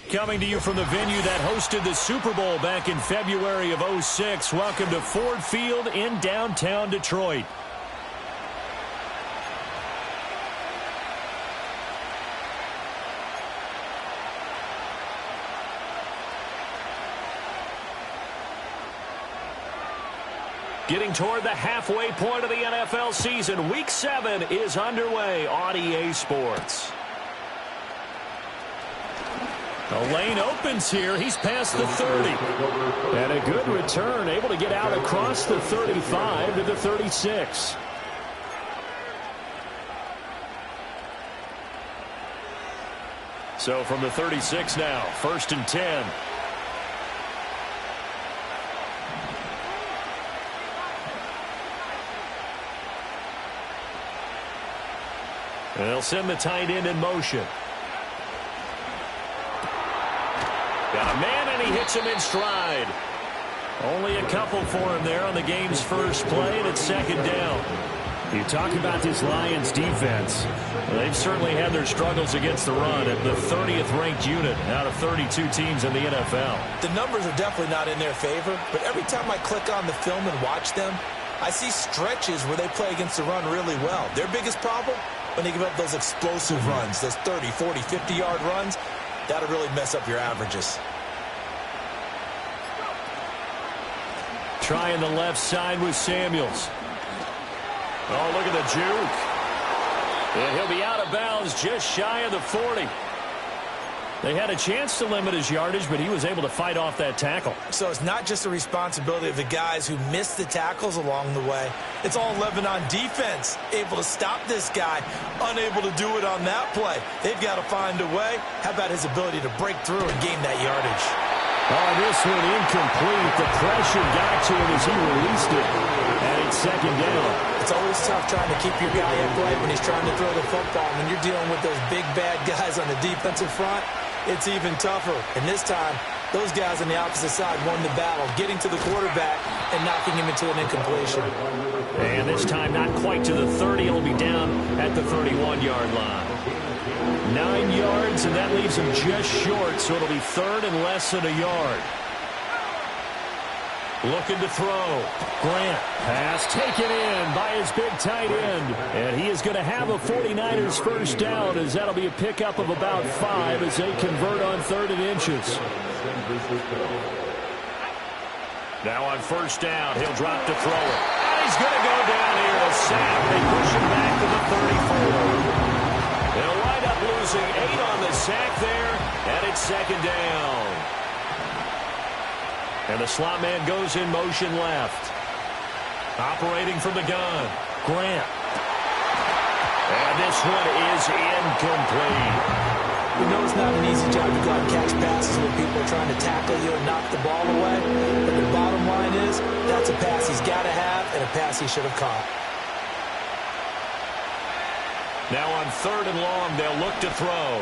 Coming to you from the venue that hosted the Super Bowl back in February of '06. Welcome to Ford Field in downtown Detroit. Getting toward the halfway point of the NFL season. Week 7 is underway on EA Sports. The lane opens here. He's past the 30. And a good return, able to get out across the 35 to the 36. So from the 36 now, 1st and 10. They'll send the tight end in motion. Got a man, and he hits him in stride. Only a couple for him there on the game's first play, and it's 2nd down. You talk about this Lions defense. They've certainly had their struggles against the run at the 30th ranked unit out of 32 teams in the NFL. The numbers are definitely not in their favor, but every time I click on the film and watch them, I see stretches where they play against the run really well. Their biggest problem? When they give up those explosive runs, those 30, 40, 50-yard runs, that'll really mess up your averages. Trying the left side with Samuels. Oh, look at the juke. And he'll be out of bounds just shy of the 40. They had a chance to limit his yardage, but he was able to fight off that tackle. So it's not just the responsibility of the guys who missed the tackles along the way. It's all Lebanon defense, able to stop this guy, unable to do it on that play. They've got to find a way. How about his ability to break through and gain that yardage? Oh, this one incomplete. The pressure got to him as he released it. And it's 2nd down. It's always tough trying to keep your guy upright when he's trying to throw the football. When you're dealing with those big, bad guys on the defensive front, it's even tougher. And this time, those guys on the opposite side won the battle, getting to the quarterback and knocking him into an incompletion. And this time, not quite to the 30. He'll be down at the 31-yard line. 9 yards, and that leaves him just short, so it'll be 3rd and less than a yard. Looking to throw. Grant. Pass taken in by his big tight end. And he is going to have a 49ers first down, as that'll be a pickup of about 5 as they convert on 3rd and inches. Now on 1st down, he'll drop to throw it. And he's going to go down here. A sack. They push him back to the 34. They'll wind up losing 8 on the sack there, and it's 2nd down. And the slot man goes in motion left. Operating from the gun, Grant. And this one is incomplete. We know it's not an easy job to go out and catch passes when people are trying to tackle you and knock the ball away. But the bottom line is, that's a pass he's got to have and a pass he should have caught. Now on 3rd and long, they'll look to throw.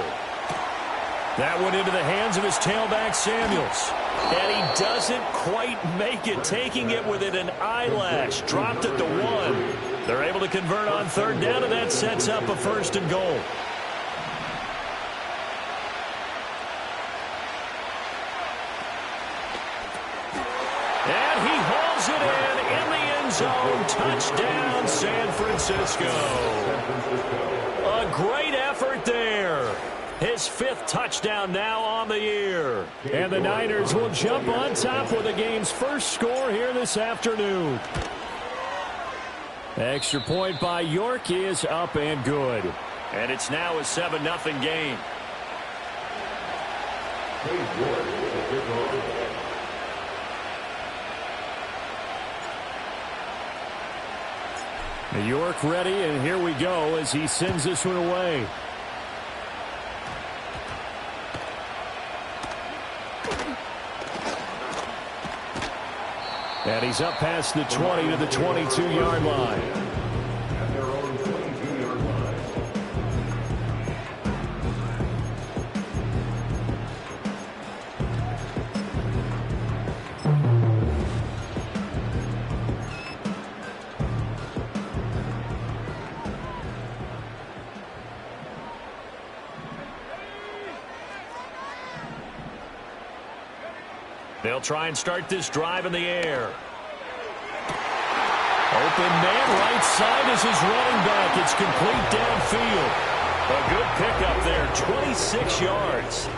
That one into the hands of his tailback, Samuels. And he doesn't quite make it, taking it within an eyelash. Dropped at the 1. They're able to convert on 3rd down, and that sets up a 1st and goal. And he hauls it in the end zone. Touchdown, San Francisco. A great effort there. His 5th touchdown now on the year. And the Niners will jump on top with the game's first score here this afternoon. Extra point by York is up and good. And it's now a 7-0 game. York ready, and here we go as he sends this one away. And he's up past the 20 to the 22-yard line. They'll try and start this drive in the air. Open man, right side is his running back. It's complete downfield. A good pickup there, 26 yards.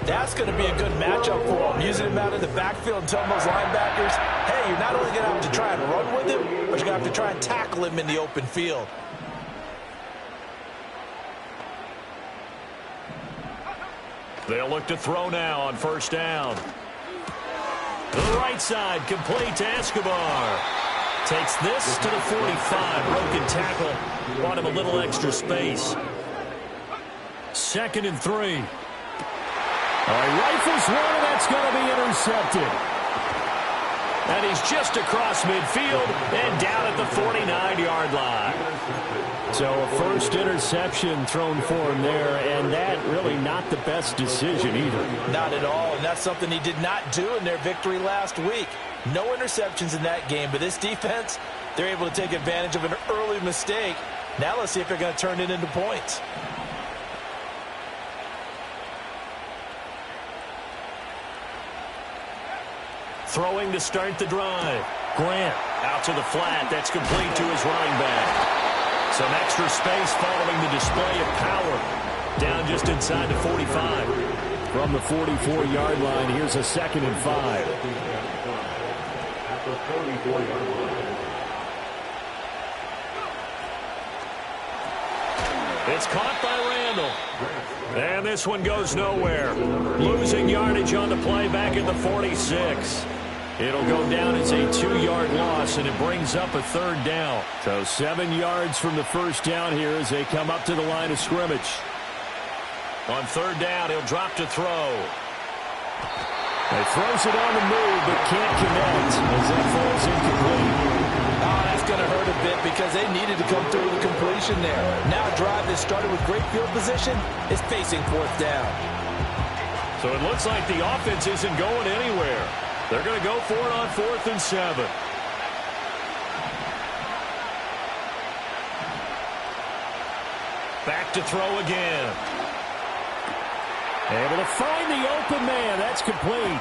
That's going to be a good matchup for him. Using him out in the backfield and telling those linebackers, hey, you're not only going to have to try and run with him, but you're going to have to try and tackle him in the open field. They'll look to throw now on first down. To the right side, complete to Escobar. Takes this to the 45. Broken tackle. Brought him a little extra space. 2nd and 3. Rifles one, and that's going to be intercepted. And he's just across midfield and down at the 49-yard line. So a first interception thrown for him there, and that really not the best decision either. Not at all, and that's something he did not do in their victory last week. No interceptions in that game, but this defense, they're able to take advantage of an early mistake. Now let's see if they're going to turn it into points. Throwing to start the drive. Grant out to the flat. That's complete to his running back. Some extra space following the display of power. Down just inside the 45. From the 44-yard line, here's a 2nd and 5. It's caught by Randall. And this one goes nowhere. Losing yardage on the play back at the 46. It'll go down as a 2-yard loss, and it brings up a 3rd down. So 7 yards from the first down here as they come up to the line of scrimmage. On 3rd down, he'll drop to throw. He throws it on the move, but can't connect as that falls incomplete. Oh, that's going to hurt a bit because they needed to come through with a completion there. Now a drive that started with great field position is facing 4th down. So it looks like the offense isn't going anywhere. They're going to go for it on 4th and 7. Back to throw again. Able to find the open man. That's complete.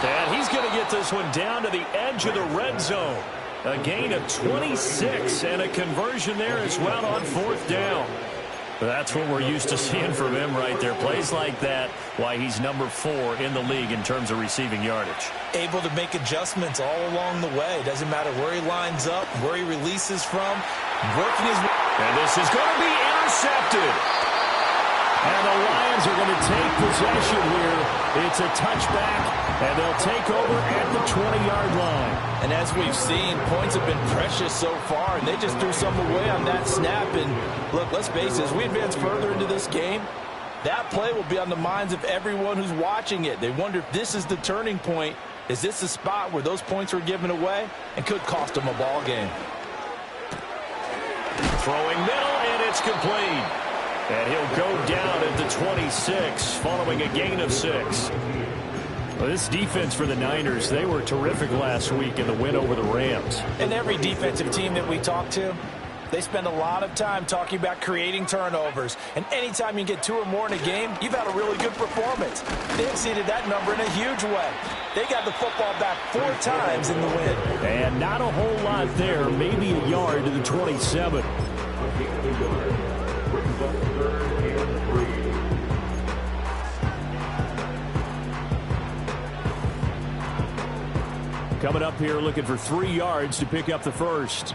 And he's going to get this one down to the edge of the red zone. A gain of 26 and a conversion there as well on 4th down. That's what we're used to seeing from him right there. Plays like that, why he's number 4 in the league in terms of receiving yardage. Able to make adjustments all along the way. Doesn't matter where he lines up, where he releases from. Working his... And this is going to be intercepted. And the Lions are going to take possession here. It's a touchback, and they'll take over at the 20-yard line. And as we've seen, points have been precious so far, and they just threw some away on that snap. And look, let's face it, as we advance further into this game, that play will be on the minds of everyone who's watching it. They wonder if this is the turning point. Is this the spot where those points were given away and could cost them a ball game? Throwing middle, and it's complete. And he'll go down at the 26 following a gain of 6. Well, this defense for the Niners, they were terrific last week in the win over the Rams. And every defensive team that we talk to, they spend a lot of time talking about creating turnovers. And anytime you get 2 or more in a game, you've had a really good performance. They exceeded that number in a huge way. They got the football back 4 times in the win. And not a whole lot there, maybe a yard to the 27. Coming up here looking for 3 yards to pick up the first.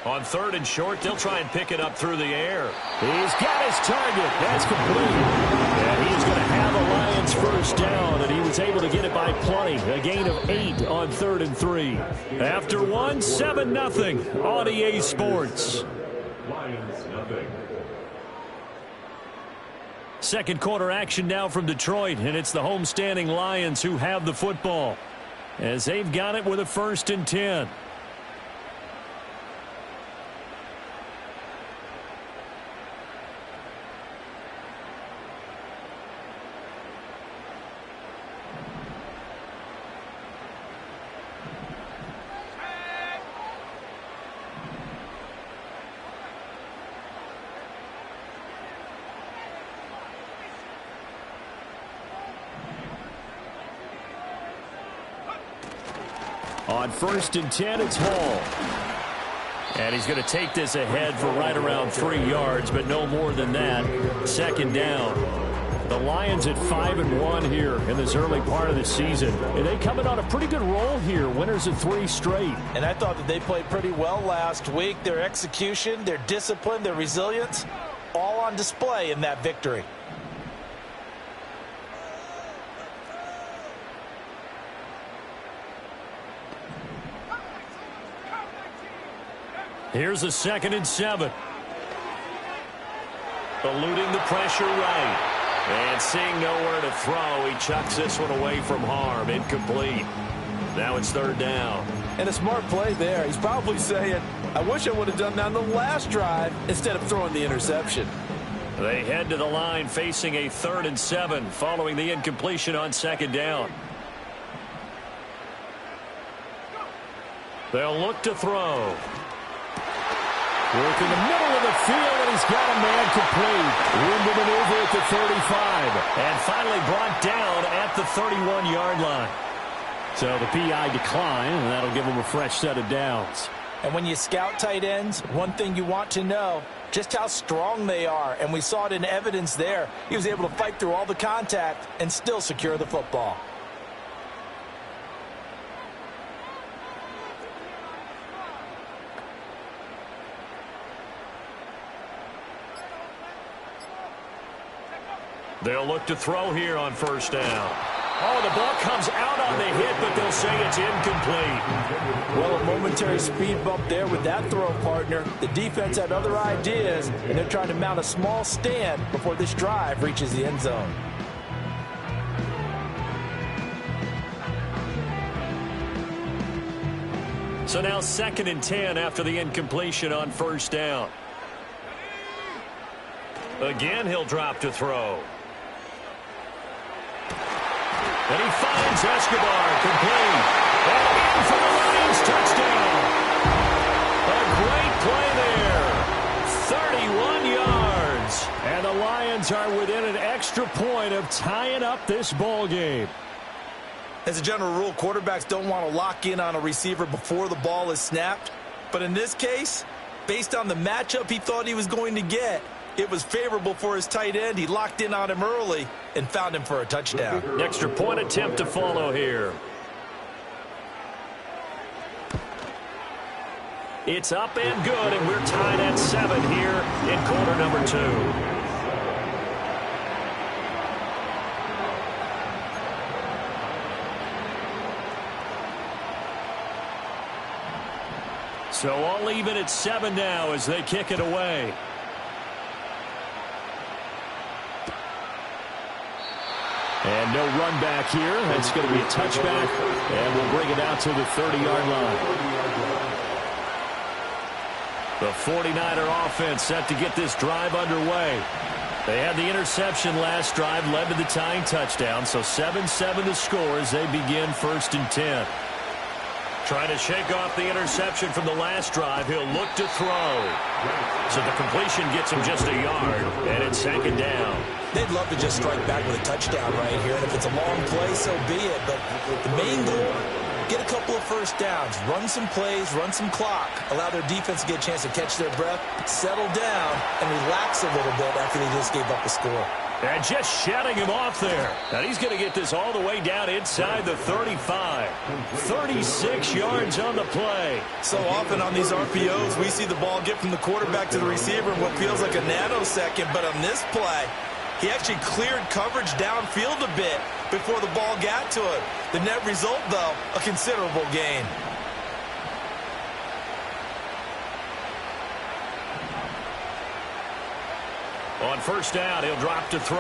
On 3rd and short, they'll try and pick it up through the air. He's got his target. That's complete. And he's going to have a Lions first down, and he was able to get it by plenty. A gain of 8 on 3rd and 3. After 1, 7-0 on EA Sports. Lions nothing. Second quarter action now from Detroit, and it's the homestanding Lions who have the football as they've got it with a 1st and 10. On 1st and 10, it's Hall. And he's going to take this ahead for right around 3 yards, but no more than that. 2nd down. The Lions at 5-1 here in this early part of the season. And they coming on a pretty good roll here. Winners of 3 straight. And I thought that they played pretty well last week. Their execution, their discipline, their resilience, all on display in that victory. Here's a 2nd and 7. Eluding the pressure right. And seeing nowhere to throw, he chucks this one away from harm. Incomplete. Now it's 3rd down. And a smart play there. He's probably saying, I wish I would have done that on the last drive instead of throwing the interception. They head to the line facing a 3rd and 7 following the incompletion on 2nd down. They'll look to throw. Work in the middle of the field, and he's got a man complete. Room to maneuver at the 35. And finally brought down at the 31-yard line. So the PI decline, and that'll give him a fresh set of downs. And when you scout tight ends, one thing you want to know, just how strong they are. And we saw it in evidence there. He was able to fight through all the contact and still secure the football. They'll look to throw here on 1st down. Oh, the ball comes out on the hit, but they'll say it's incomplete. Well, a momentary speed bump there with that throw partner. The defense had other ideas, and they're trying to mount a small stand before this drive reaches the end zone. So now 2nd and 10 after the incompletion on 1st down. Again, he'll drop to throw. And he finds Escobar, complete. And in for the Lions, touchdown. A great play there. 31 yards. And the Lions are within an extra point of tying up this ball game. As a general rule, quarterbacks don't want to lock in on a receiver before the ball is snapped. But in this case, based on the matchup he thought he was going to get, it was favorable for his tight end. He locked in on him early and found him for a touchdown. Extra point attempt to follow here. It's up and good, and we're tied at 7 here in quarter number 2. So all even at 7 now as they kick it away. And no run back here. It's going to be a touchback, and we'll bring it out to the 30-yard line. The 49er offense set to get this drive underway. They had the interception last drive, led to the tying touchdown, so 7-7 the score as they begin 1st and 10. Trying to shake off the interception from the last drive. He'll look to throw. So the completion gets him just a yard, and it's 2nd down. They'd love to just strike back with a touchdown right here, and if it's a long play, so be it. But the main goal, get a couple of first downs, run some plays, run some clock, allow their defense to get a chance to catch their breath, settle down, and relax a little bit after they just gave up a score. And just shutting him off there. And he's going to get this all the way down inside the 35. 36 yards on the play. So often on these RPOs, we see the ball get from the quarterback to the receiver in what feels like a nanosecond. But on this play, he actually cleared coverage downfield a bit before the ball got to him. The net result, though, a considerable gain. On 1st down, he'll drop to throw.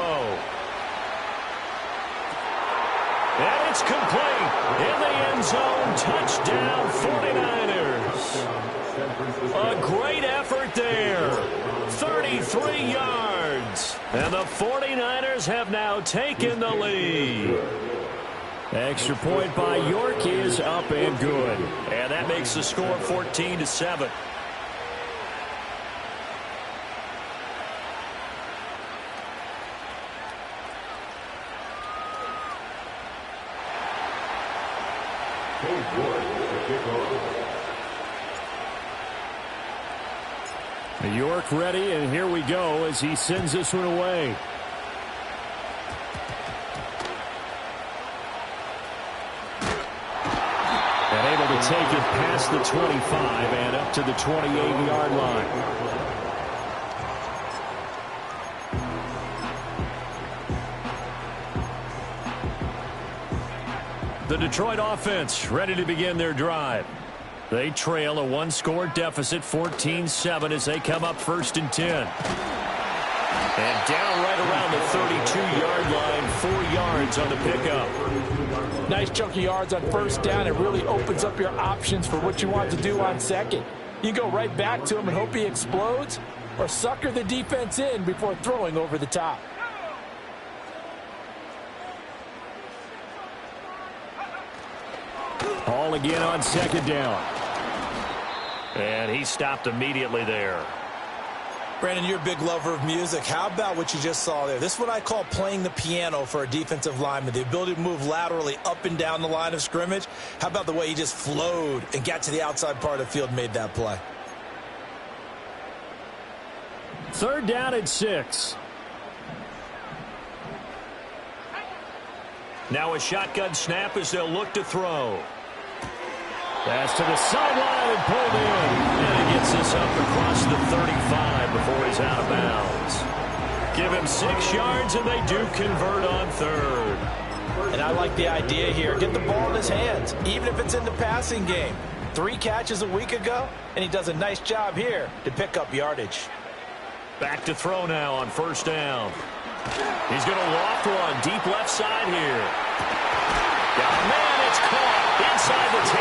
And it's complete. In the end zone, touchdown 49ers. A great effort there. 33 yards. And the 49ers have now taken the lead. Extra point by York is up and good. And that makes the score 14-7. York ready, and here we go as he sends this one away. And able to take it past the 25 and up to the 28-yard line. The Detroit offense ready to begin their drive. They trail a one-score deficit, 14-7, as they come up 1st and 10. And down right around the 32-yard line, 4 yards on the pickup. Nice chunky yards on 1st down. It really opens up your options for what you want to do on 2nd. You go right back to him and hope he explodes, or sucker the defense in before throwing over the top. Ball again on 2nd down. And he stopped immediately there. Brandon, you're a big lover of music. How about what you just saw there? This is what I call playing the piano for a defensive lineman. The ability to move laterally up and down the line of scrimmage. How about the way he just flowed and got to the outside part of the field and made that play? 3rd down and 6. Now a shotgun snap as they'll look to throw. Pass to the sideline and pulled in. And he gets this up across the 35 before he's out of bounds. Give him 6 yards, and they do convert on 3rd. And I like the idea here. Get the ball in his hands, even if it's in the passing game. 3 catches a week ago, and he does a nice job here to pick up yardage. Back to throw now on 1st down. He's going to loft one deep left side here. Man, it's caught inside the 10.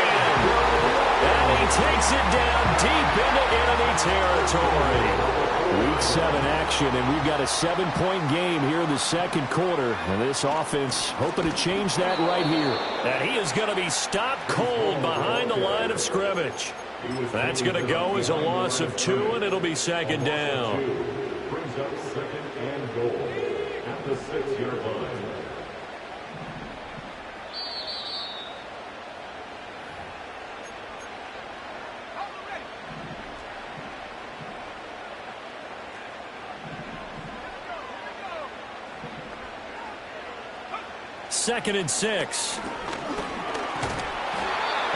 And he takes it down deep into enemy territory. Week 7 action, and we've got a 7-point game here in the 2nd quarter. And this offense hoping to change that right here. And he is going to be stopped cold behind the line of scrimmage. That's going to go as a loss of 2, and it'll be 2nd down. Brings up 2nd and goal at the 6-yard line. Second and 6.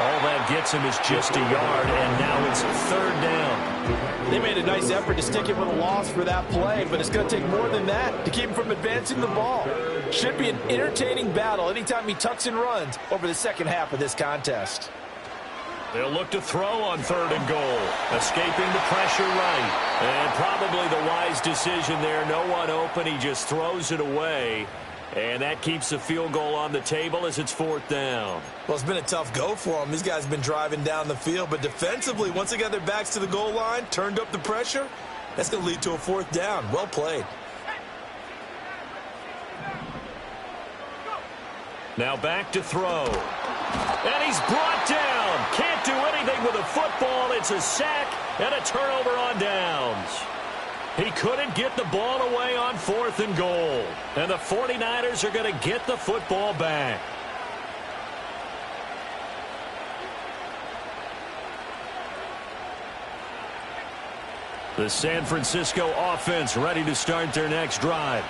All that gets him is just a yard, and now it's 3rd down. They made a nice effort to stick him with a loss for that play, but it's going to take more than that to keep him from advancing the ball. Should be an entertaining battle anytime he tucks and runs over the second half of this contest. They'll look to throw on 3rd and goal, escaping the pressure right. And probably the wise decision there. No one open. He just throws it away. And that keeps the field goal on the table as it's 4th down. Well, it's been a tough go for them. These guys have been driving down the field. But defensively, once they got their backs to the goal line, turned up the pressure, that's going to lead to a 4th down. Well played. Now back to throw. And he's brought down. Can't do anything with a football. It's a sack and a turnover on downs. He couldn't get the ball away on 4th and goal. And the 49ers are going to get the football back. The San Francisco offense ready to start their next drive.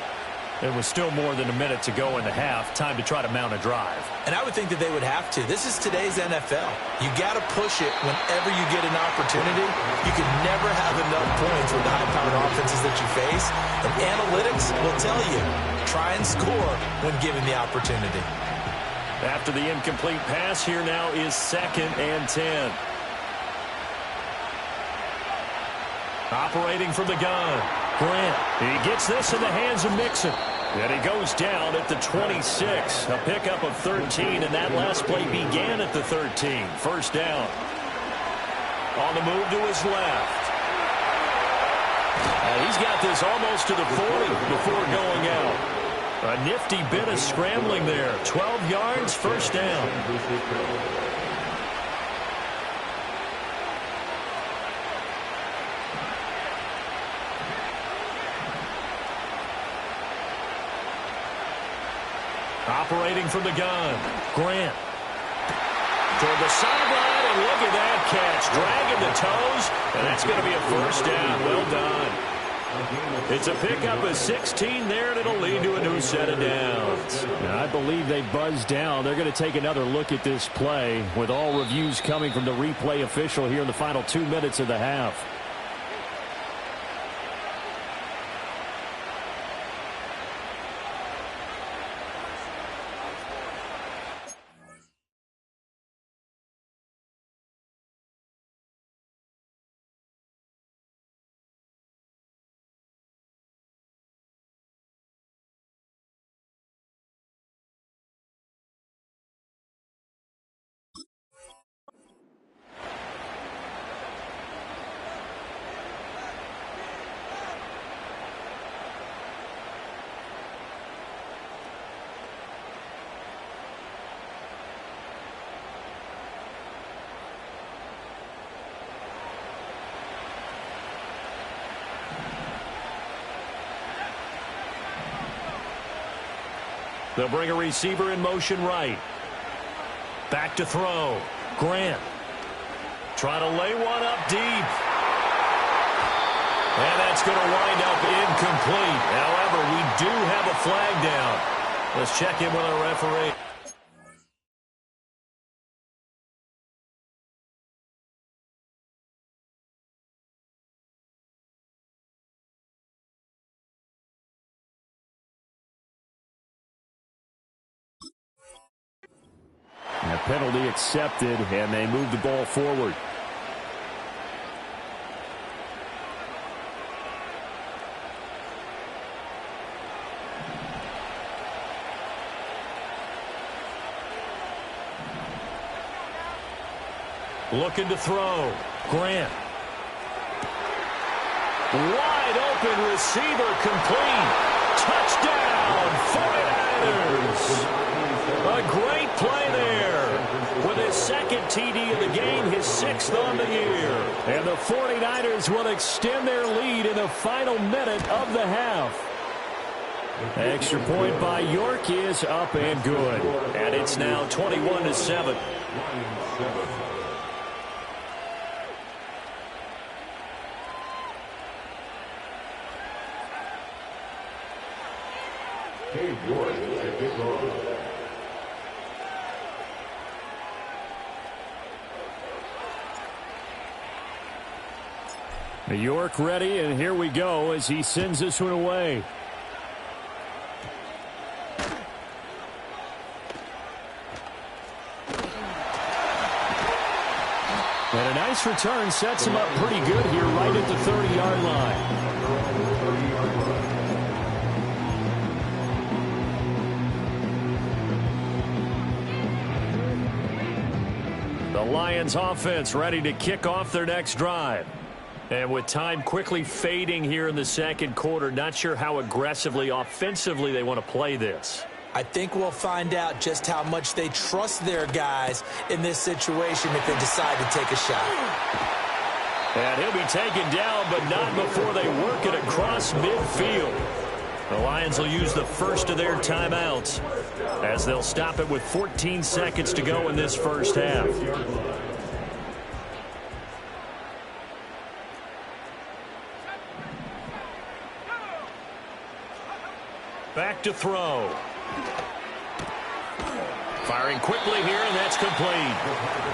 There was still more than a minute to go in the half. Time to try to mount a drive. And I would think that they would have to. This is today's NFL. You got to push it whenever you get an opportunity. You can never have enough points with the high-powered offenses that you face. And analytics will tell you, try and score when given the opportunity. After the incomplete pass, here now is 2nd and 10. Operating from the gun, Grant. He gets this in the hands of Mixon. And he goes down at the 26. A pickup of 13, and that last play began at the 13. 1st down. On the move to his left. And he's got this almost to the 40 before going out. A nifty bit of scrambling there. 12 yards, 1st down. Operating from the gun, Grant. toward the sideline, and look at that catch. Dragging the toes, and that's going to be a first down. Well done. It's a pickup of 16 there, and it'll lead to a new set of downs. Now, I believe they buzzed down. They're going to take another look at this play with all reviews coming from the replay official here in the final 2 minutes of the half. They'll bring a receiver in motion right. Back to throw. Grant. Trying to lay one up deep. And that's going to wind up incomplete. However, we do have a flag down. Let's check in with our referee. And a penalty accepted, and they move the ball forward. Looking to throw. Grant. Wide open receiver complete. Touchdown, 49ers. A great play there. With his second TD of the game, his 6th on the year. And the 49ers will extend their lead in the final minute of the half. Extra point by York is up and good. And it's now 21-7. Cade York, kick off. York ready, and here we go as he sends this one away. And a nice return sets him up pretty good here right at the 30-yard line. The Lions offense ready to kick off their next drive. And with time quickly fading here in the second quarter, not sure how aggressively, offensively they want to play this. I think we'll find out just how much they trust their guys in this situation if they decide to take a shot. And he'll be taken down, but not before they work it across midfield. The Lions will use the first of their timeouts as they'll stop it with 14 seconds to go in this first half. Back to throw. Firing quickly here, and that's complete.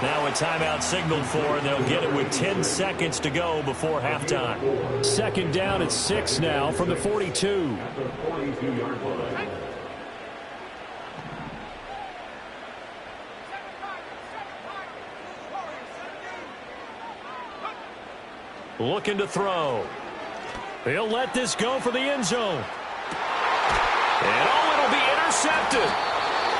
Now a timeout signaled for, and they'll get it with 10 seconds to go before halftime. Second down at 6 now from the 42. At the 42-yard line. Looking to throw. He'll let this go for the end zone. And it'll be intercepted.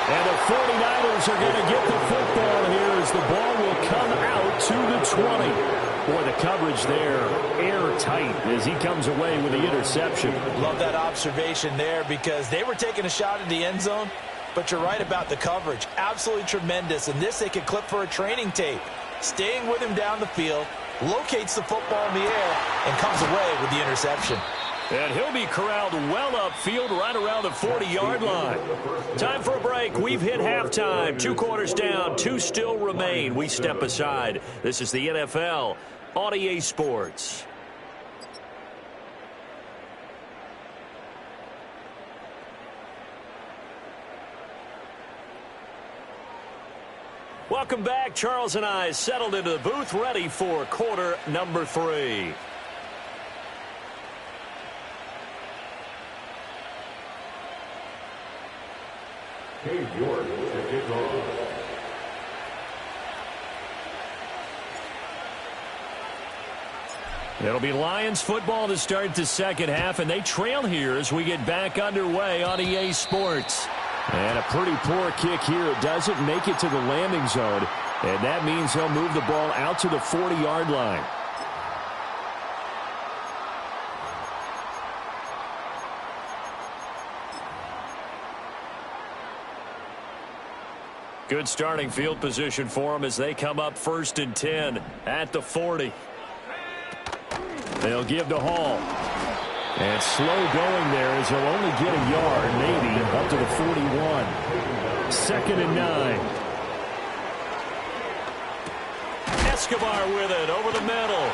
And the 49ers are going to get the football here as the ball will come out to the 20. Boy, the coverage there, airtight as he comes away with the interception. Love that observation there because they were taking a shot at the end zone, but you're right about the coverage. Absolutely tremendous. And this they could clip for a training tape. Staying with him down the field, locates the football in the air, and comes away with the interception. And he'll be corralled well upfield right around the 40-yard line. Time for a break. We've hit halftime. 2 quarters down, 2 still remain. We step aside. This is the NFL on EA Sports. Welcome back. Charles and I settled into the booth, ready for quarter number 3. Cade York to kick off. It'll be Lions football to start the second half, and they trail here as we get back underway on EA Sports. And a pretty poor kick here. It doesn't make it to the landing zone, and that means they'll move the ball out to the 40-yard line. Good starting field position for them as they come up 1st and 10 at the 40. They'll give to Hall. And slow going there as he'll only get a yard, maybe, up to the 41. 2nd and 9. Escobar with it over the middle.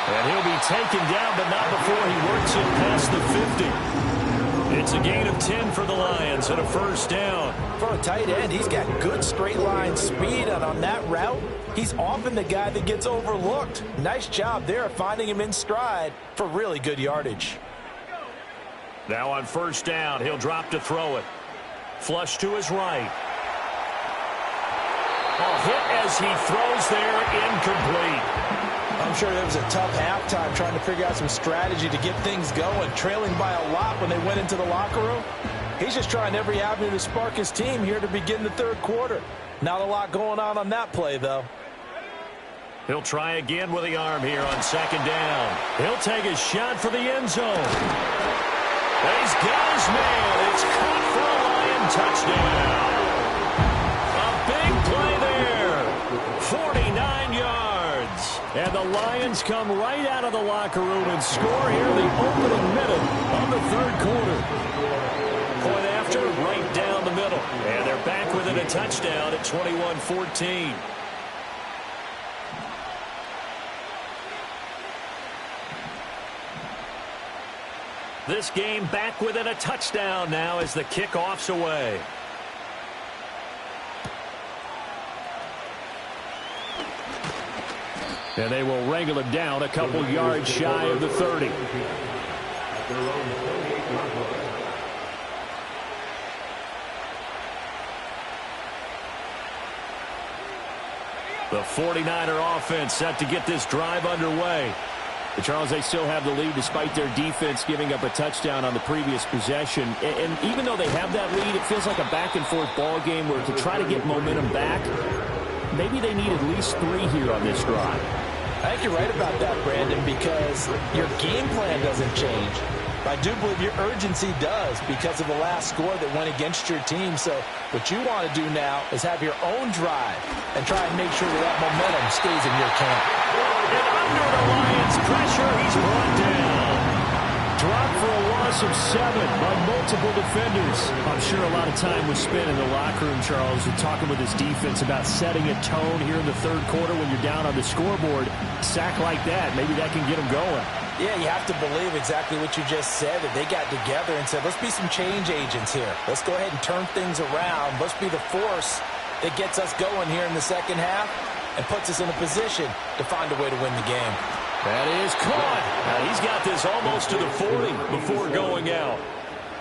And he'll be taken down, but not before he works it past the 50. It's a gain of 10 for the Lions and a 1st down. For a tight end, he's got good straight line speed, and on that route, he's often the guy that gets overlooked. Nice job there of finding him in stride for really good yardage. Now on 1st down, he'll drop to throw it. Flush to his right. A hit as he throws there, incomplete. I'm sure it was a tough halftime trying to figure out some strategy to get things going, trailing by a lot when they went into the locker room. He's just trying every avenue to spark his team here to begin the 3rd quarter. Not a lot going on that play, though. He'll try again with the arm here on 2nd down. He'll take a shot for the end zone. He's got his man. It's caught for a Lion touchdown. A big play there. 49 yards. And the Lions come right out of the locker room and score here the opening minute of the 3rd quarter. Point after, right down the middle. And they're back within a touchdown at 21-14. This game back within a touchdown now as the kickoff's away. And they will wrangle him down a couple yards shy of the 30. The 49er offense set to get this drive underway. But Charles, they still have the lead despite their defense giving up a touchdown on the previous possession. And even though they have that lead, it feels like a back-and-forth ball game where to try to get momentum back, maybe they need at least 3 here on this drive. I think you're right about that, Brandon, because your game plan doesn't change. I do believe your urgency does because of the last score that went against your team. So what you want to do now is have your own drive and try and make sure that momentum stays in your camp. And under the Lions' pressure, he's brought down. Dropped for a loss of 7 by multiple defenders. I'm sure a lot of time was spent in the locker room, Charles, and talking with his defense about setting a tone here in the 3rd quarter when you're down on the scoreboard. Sack like that, maybe that can get them going. Yeah, you have to believe exactly what you just said, that they got together and said, let's be some change agents here. Let's go ahead and turn things around. Let's be the force that gets us going here in the 2nd half and puts us in a position to find a way to win the game. That is caught. Now he's got this almost to the 40 before going out.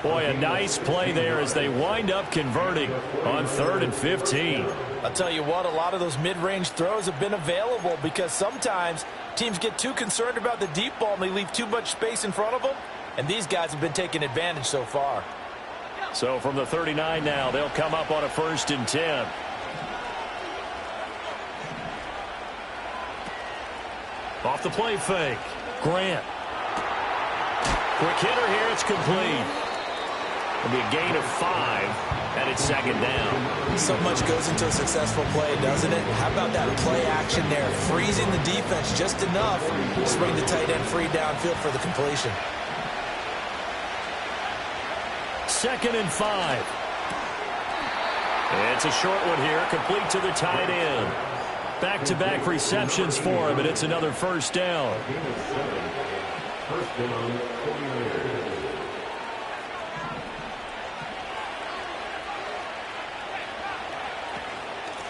Boy, a nice play there as they wind up converting on 3rd and 15. I'll tell you what, a lot of those mid-range throws have been available because sometimes teams get too concerned about the deep ball and they leave too much space in front of them, and these guys have been taking advantage so far. So from the 39 now, they'll come up on a 1st and 10. Off the play fake. Grant. Quick hitter here. It's complete. It'll be a gain of 5, and it's 2nd down. So much goes into a successful play, doesn't it? How about that play action there? Freezing the defense just enough to bring the tight end free downfield for the completion. 2nd and 5. It's a short one here, complete to the tight end. Back-to-back receptions for him, and it's another first down. First down, 49ers.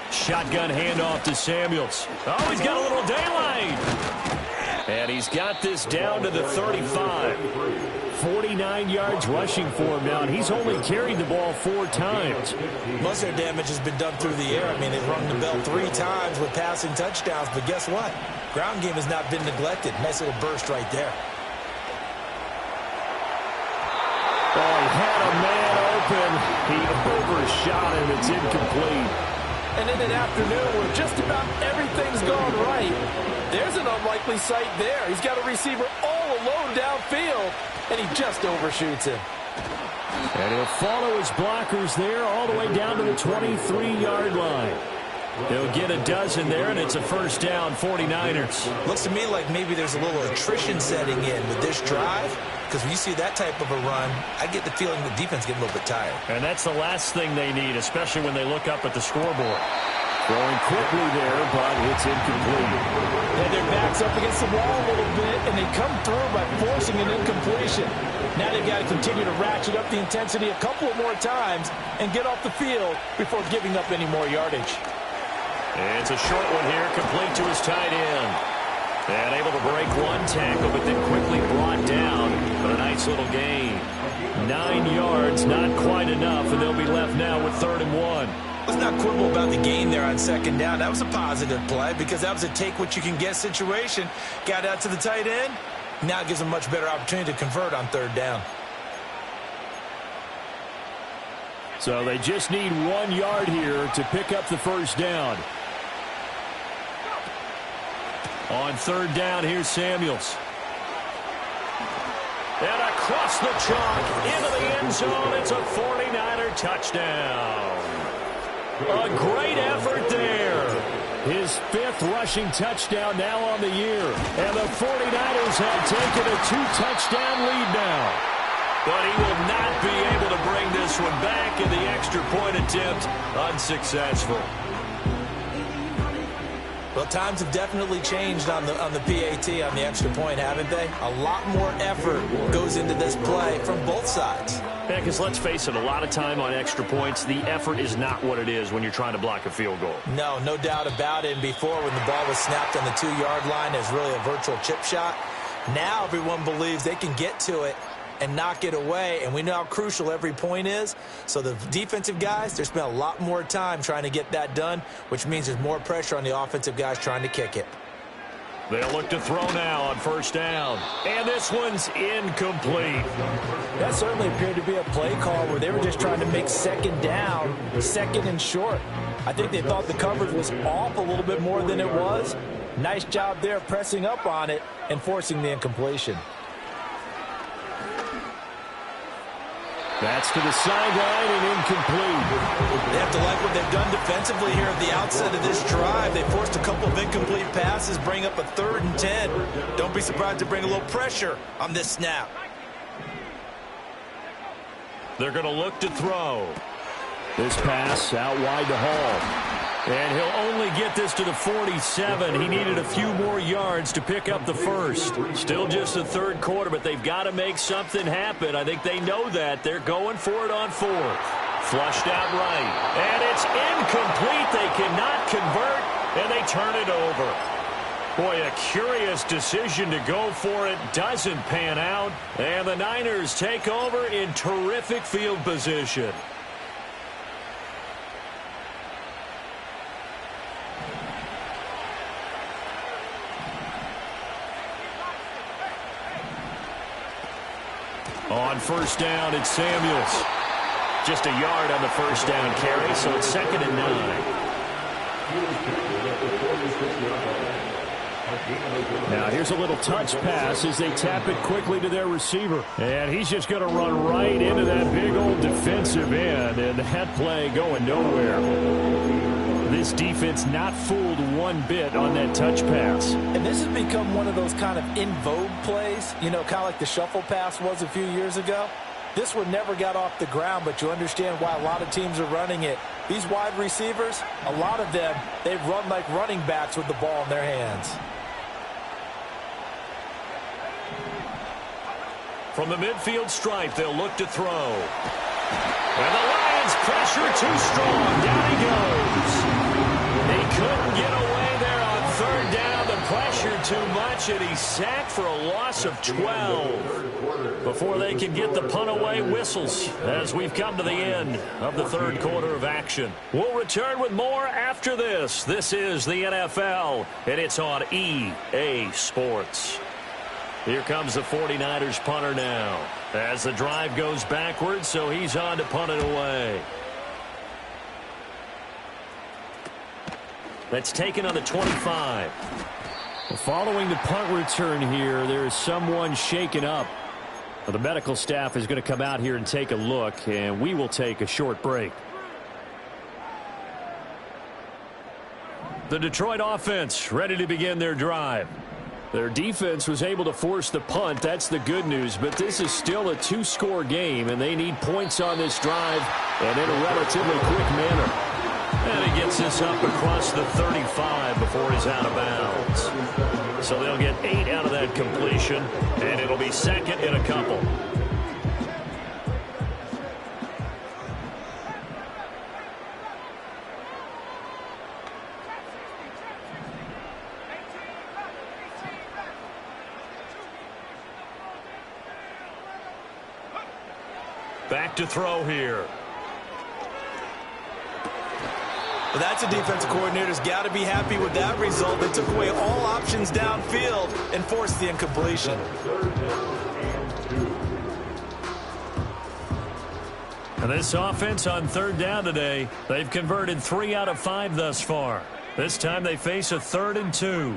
Shotgun handoff to Samuels. Oh, he's got a little daylight. And he's got this down to the 35. 49 yards rushing for him now, and he's only carried the ball 4 times. Most of their damage has been done through the air. I mean, they've rung the bell 3 times with passing touchdowns, but guess what? Ground game has not been neglected. Nice little burst right there. Oh, he had a man open. He overshot him. It's incomplete. And in an afternoon where just about everything's gone right, there's an unlikely sight there. He's got a receiver all alone downfield, and he just overshoots him. And he'll follow his blockers there all the way down to the 23-yard line. They'll get a dozen there, and it's a first down, 49ers. Looks to me like maybe there's a little attrition setting in with this drive, because when you see that type of a run, I get the feeling the defense getting a little bit tired. And that's the last thing they need, especially when they look up at the scoreboard. Throwing quickly there, but it's incomplete. And their back's up against the wall a little bit, and they come through by forcing an incompletion. Now they've got to continue to ratchet up the intensity a couple of more times and get off the field before giving up any more yardage. It's a short one here, complete to his tight end. And able to break one tackle, but then quickly brought down. But a nice little gain. 9 yards, not quite enough, and they'll be left now with 3rd and 1. Let's not quibble about the gain there on 2nd down. That was a positive play because that was a take-what-you-can-get situation. Got out to the tight end. Now it gives them a much better opportunity to convert on 3rd down. So they just need 1 yard here to pick up the first down. On 3rd down, here's Samuels. And across the chalk, into the end zone, it's a 49er touchdown. A great effort there. His 5th rushing touchdown now on the year. And the 49ers have taken a 2-touchdown lead now. But he will not be able to bring this one back, in the extra point attempt unsuccessful. Well, times have definitely changed on the PAT, on the extra point, haven't they? A lot more effort goes into this play from both sides. Yeah, because let's face it, a lot of time on extra points, the effort is not what it is when you're trying to block a field goal. No doubt about it. And before, when the ball was snapped on the 2-yard line, it's really a virtual chip shot. Now everyone believes they can get to it and knock it away, and we know how crucial every point is. So the defensive guys, they spent a lot more time trying to get that done, which means there's more pressure on the offensive guys trying to kick it. They'll look to throw now on 1st down. And this one's incomplete. That certainly appeared to be a play call where they were just trying to make 2nd down, 2nd and short. I think they thought the coverage was off a little bit more than it was. Nice job there pressing up on it and forcing the incompletion. That's to the sideline and incomplete. They have to like what they've done defensively here at the outset of this drive. They forced a couple of incomplete passes, bring up a 3rd and 10. Don't be surprised to bring a little pressure on this snap. They're going to look to throw. This pass out wide to Hall. And he'll only get this to the 47. He needed a few more yards to pick up the first. Still just the 3rd quarter, but they've got to make something happen. I think they know that. They're going for it on 4th. Flushed out right. And it's incomplete. They cannot convert, and they turn it over. Boy, a curious decision to go for it. Doesn't pan out. And the Niners take over in terrific field position. On 1st down, it's Samuels. Just a yard on the 1st down carry, so it's 2nd and 9. Now here's a little touch pass as they tap it quickly to their receiver. And he's just going to run right into that big old defensive end, and that play going nowhere. This defense not fooled one bit on that touch pass. And this has become one of those kind of in vogue plays, you know, kind of like the shuffle pass was a few years ago. This one never got off the ground, but you understand why a lot of teams are running it. These wide receivers, a lot of them, they run like running backs with the ball in their hands. From the midfield stripe, they'll look to throw. And the Lions pressure too strong. Down he goes. He couldn't get away there on third down. The pressure too much, and he's sacked for a loss of 12. Before they can get the punt away, whistles as we've come to the end of the third quarter of action. We'll return with more after this. This is the NFL, and it's on EA Sports. Here comes the 49ers punter now as the drive goes backwards, so he's on to punt it away. That's taken on the 25. Following the punt return here, there is someone shaken up. The medical staff is going to come out here and take a look, and we will take a short break. The Detroit offense ready to begin their drive. Their defense was able to force the punt. That's the good news, but this is still a two-score game, and they need points on this drive and in a relatively quick manner. And he gets this up across the 35 before he's out of bounds. So they'll get 8 out of that completion, and it'll be second in a couple. Back to throw here. Well, that's a defensive coordinator's got to be happy with that result. They took away all options downfield and forced the incompletion. And this offense on third down today, they've converted 3 out of 5 thus far. This time they face a 3rd and 2.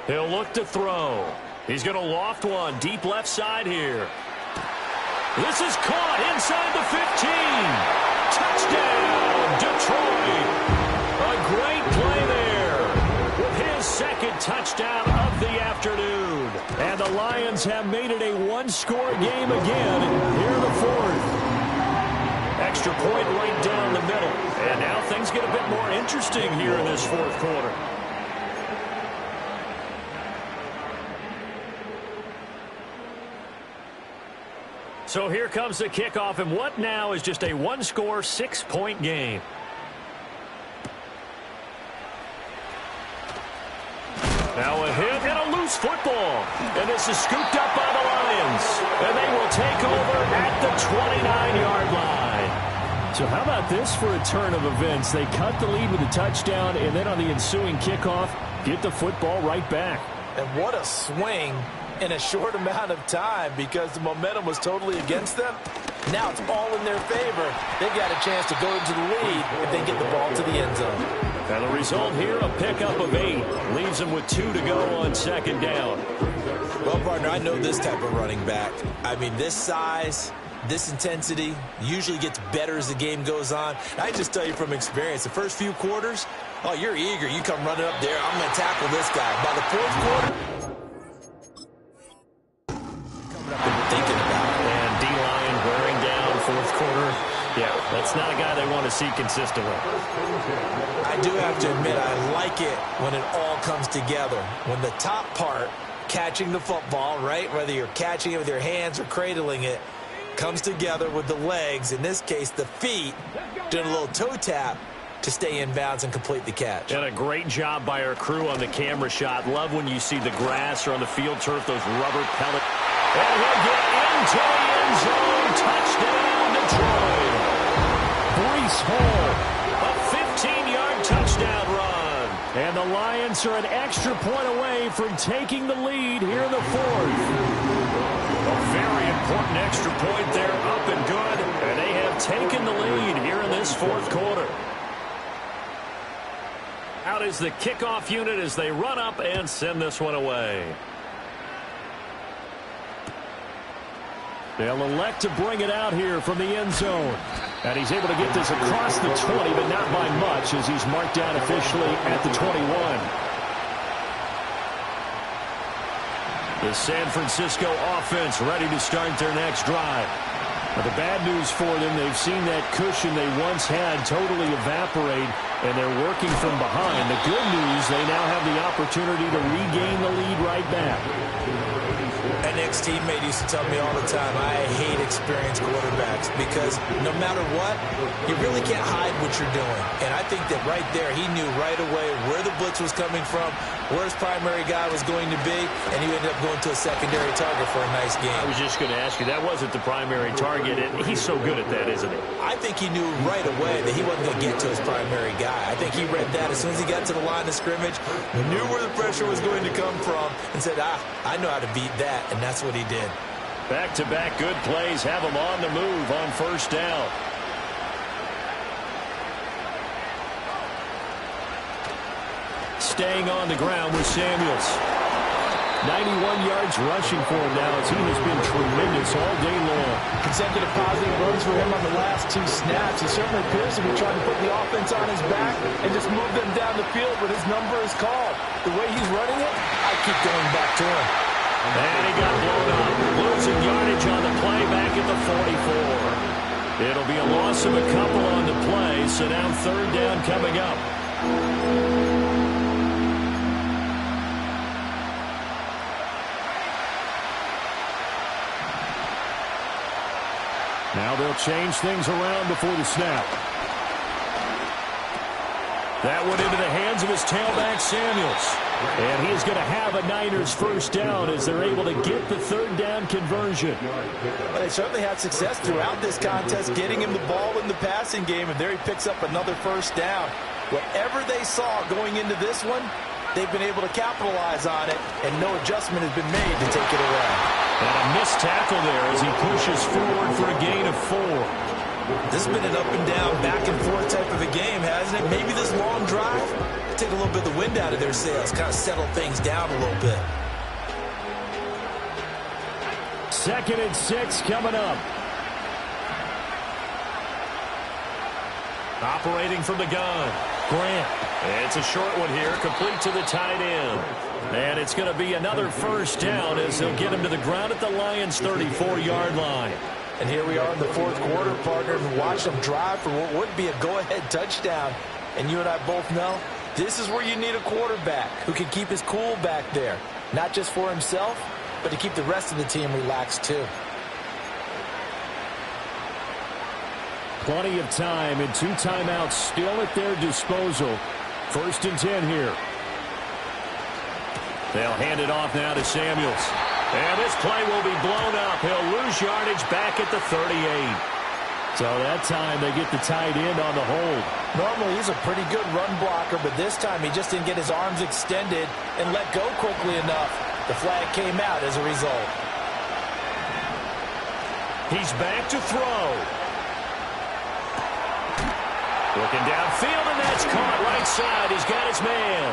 He'll look to throw. He's going to loft one deep left side here. This is caught inside the 15. Touchdown, Detroit. A great play there with his second touchdown of the afternoon. And the Lions have made it a one-score game again here in the fourth. Extra point right down the middle. And now things get a bit more interesting here in this fourth quarter. So here comes the kickoff, and what now is just a one-score, 6-point game. Now a hit and a loose football. And this is scooped up by the Lions. And they will take over at the 29-yard line. So how about this for a turn of events? They cut the lead with a touchdown, and then on the ensuing kickoff, get the football right back. And what a swing in a short amount of time, because the momentum was totally against them. Now it's all in their favor. They've got a chance to go into the lead if they get the ball to the end zone. And the result here, a pickup of 8. Leaves them with 2 to go on second down. Well, partner, I know this type of running back. I mean, this size, this intensity usually gets better as the game goes on. I just tell you from experience, the first few quarters, oh, you're eager. You come running up there, I'm going to tackle this guy. By the fourth quarter, thinking about it. And D-line wearing down fourth quarter. Yeah, that's not a guy they want to see consistently. I do have to admit, I like it when it all comes together. When the top part, catching the football, right, whether you're catching it with your hands or cradling it, comes together with the legs, in this case the feet, doing a little toe tap to stay in bounds and complete the catch. And a great job by our crew on the camera shot. Love when you see the grass or on the field turf, those rubber pellets. And he'll get into the end zone. Touchdown, Detroit. Breece Hall, a 15-yard touchdown run. And the Lions are an extra point away from taking the lead here in the fourth. A very important extra point there, up and good. And they have taken the lead here in this fourth quarter. Out is the kickoff unit as they run up and send this one away. They'll elect to bring it out here from the end zone. And he's able to get this across the 20, but not by much, as he's marked down officially at the 21. The San Francisco offense ready to start their next drive. Now, the bad news for them, they've seen that cushion they once had totally evaporate, and they're working from behind. The good news, they now have the opportunity to regain the lead right back. An ex-teammate used to tell me all the time, I hate experienced quarterbacks because no matter what, you really can't hide what you're doing. And I think that right there, he knew right away where the blitz was coming from, where his primary guy was going to be, and he ended up going to a secondary target for a nice game. I was just going to ask you, that wasn't the primary target, and he's so good at that, isn't he? I think he knew right away that he wasn't going to get to his primary guy. I think he read that as soon as he got to the line of scrimmage, knew where the pressure was going to come from, and said, I know how to beat that, and that's what he did. Back-to-back good plays have him on the move on first down. Staying on the ground with Samuels. 91 yards rushing for him now as he has been tremendous all day long. Consecutive positive runs for him on the last 2 snaps. He certainly appears to be trying to put the offense on his back and just move them down the field when his number is called. The way he's running it, I keep going back to him. And he got blown up. Losing yardage on the play back at the 44. It'll be a loss of a couple on the play, so now third down coming up. Now they'll change things around before the snap. That went into the hands of his tailback, Samuels. And he's going to have a Niners first down as they're able to get the third down conversion. Well, they certainly had success throughout this contest, getting him the ball in the passing game, and there he picks up another first down. Whatever they saw going into this one, they've been able to capitalize on it, and no adjustment has been made to take it away. And a missed tackle there as he pushes forward for a gain of 4. This has been an up and down, back and forth type of a game, hasn't it? Maybe this long drive take a little bit of the wind out of their sails, kind of settle things down a little bit. 2nd and 6 coming up. Operating from the gun, Grant. It's a short one here, complete to the tight end. And it's going to be another first down as they'll get him to the ground at the Lions' 34-yard line. And here we are in the 4th quarter, partner, and watch them drive for what would be a go-ahead touchdown. And you and I both know this is where you need a quarterback who can keep his cool back there, not just for himself, but to keep the rest of the team relaxed too. Plenty of time and 2 timeouts still at their disposal. 1st and 10 here. They'll hand it off now to Samuels. And this play will be blown up. He'll lose yardage back at the 38. So that time they get the tight end on the hold. Normally he's a pretty good run blocker, but this time he just didn't get his arms extended and let go quickly enough. The flag came out as a result. He's back to throw. Looking downfield, and that's caught right side. He's got his man.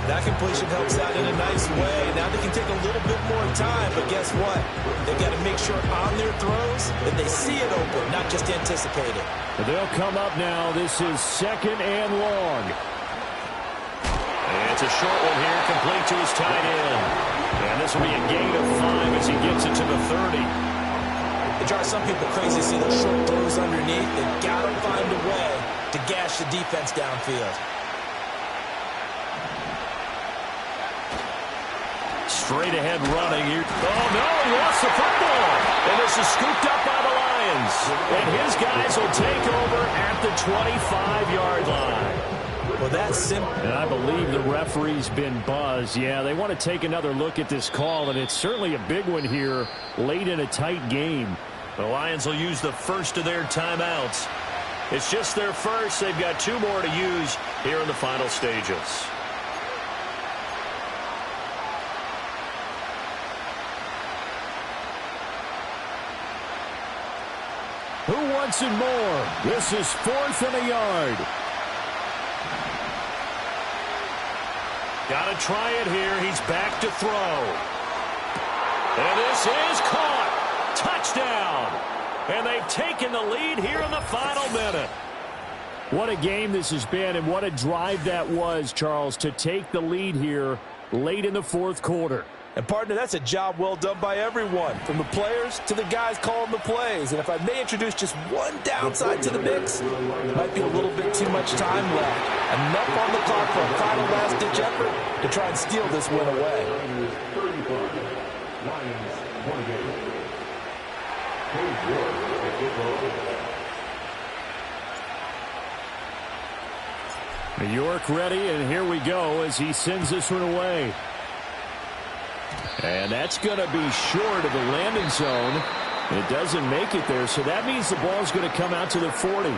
That completion helps out in a nice way. Now they can take a little bit more time, but guess what? They've got to make sure on their throws that they see it open, not just anticipate it. They'll come up now. This is 2nd and long. And it's a short one here, complete to his tight end. And this will be a gain of 5 as he gets it to the 30. It drives some people crazy to see those short throws underneath. They've got to find a way to gash the defense downfield. Straight ahead running here. Oh, no, he lost the football. And this is scooped up by the Lions. And his guys will take over at the 25-yard line. Well, that's simple. And I believe the referee's been buzzed. Yeah, they want to take another look at this call, and it's certainly a big one here late in a tight game. The Lions will use the first of their timeouts. It's just their first. They've got 2 more to use here in the final stages. Who wants it more? This is 4th and a yard. Got to try it here. He's back to throw. And this is caught. Touchdown. And they've taken the lead here in the final minute. What a game this has been, and what a drive that was, Charles, to take the lead here late in the 4th quarter. And, partner, that's a job well done by everyone, from the players to the guys calling the plays. And if I may introduce just one downside to the mix, might be a little bit too much time left. Enough on the clock for a final last-ditch effort to try and steal this win away. New York ready, and here we go as he sends this one away. And that's going to be short of the landing zone. It doesn't make it there, so that means the ball's going to come out to the 40.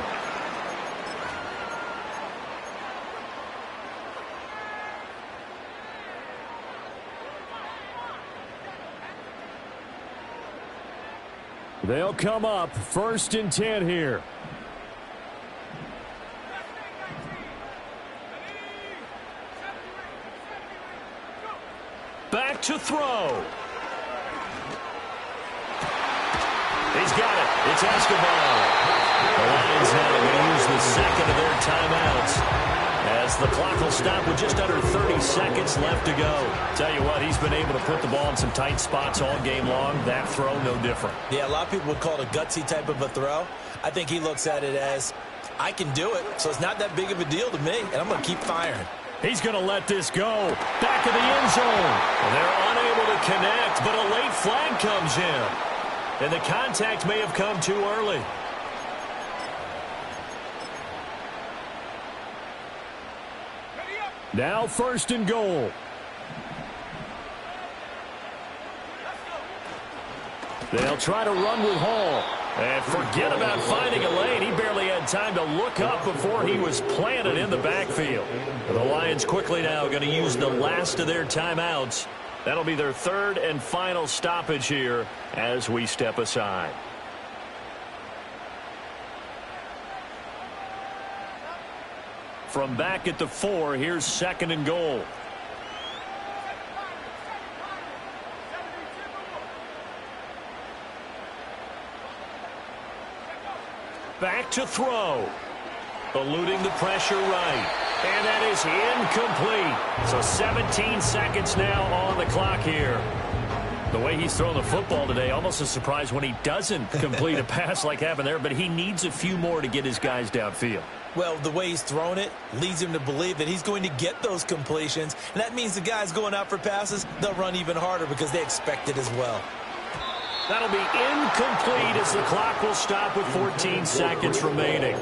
They'll come up 1st and 10 here. Back to throw. He's got it. It's Escobar. The Lions now going to use the second of their timeouts as the clock will stop with just under 30 seconds left to go. Tell you what, he's been able to put the ball in some tight spots all game long. That throw, no different. Yeah, a lot of people would call it a gutsy type of a throw. I think he looks at it as, I can do it, so it's not that big of a deal to me, and I'm going to keep firing. He's going to let this go. Back of the end zone. And they're unable to connect, but a late flag comes in. And the contact may have come too early. Now 1st and goal. They'll try to run with Hall. And forget about finding a lane. He barely had time to look up before he was planted in the backfield. The Lions quickly now going to use the last of their timeouts. That'll be their 3rd and final stoppage here as we step aside. From back at the 4, here's 2nd and goal. Back to throw. Eluding the pressure right. And that is incomplete. So 17 seconds now on the clock here. The way he's thrown the football today, almost a surprise when he doesn't complete a pass like happened there, but he needs a few more to get his guys downfield. Well, the way he's thrown it leads him to believe that he's going to get those completions. And that means the guys going out for passes, they'll run even harder because they expect it as well. That'll be incomplete as the clock will stop with 14 seconds remaining.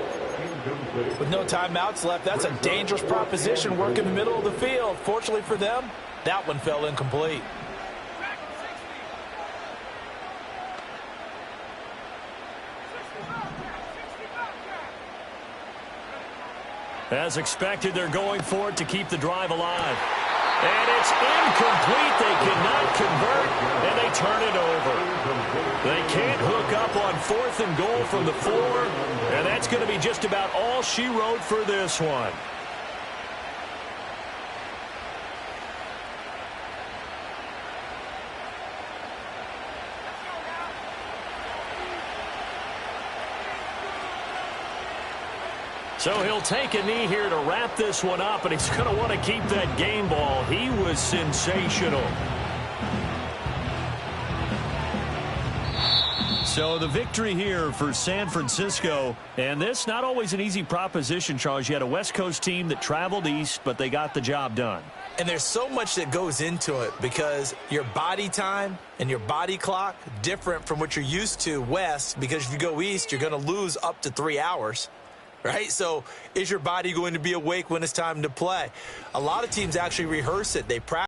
With no timeouts left, that's a dangerous proposition working the middle of the field. Fortunately for them, that one fell incomplete. As expected, they're going for it to keep the drive alive. And it's incomplete. They cannot convert, and they turn it over. They can't hook up on 4th and goal from the 4, and that's going to be just about all she wrote for this one. So he'll take a knee here to wrap this one up, and he's going to want to keep that game ball. He was sensational. So the victory here for San Francisco, and this not always an easy proposition, Charles. You had a West Coast team that traveled east, but they got the job done. And there's so much that goes into it because your body time and your body clock different from what you're used to west, because if you go east, you're going to lose up to 3 hours. Right? So is your body going to be awake when it's time to play? A lot of teams actually rehearse it. They practice.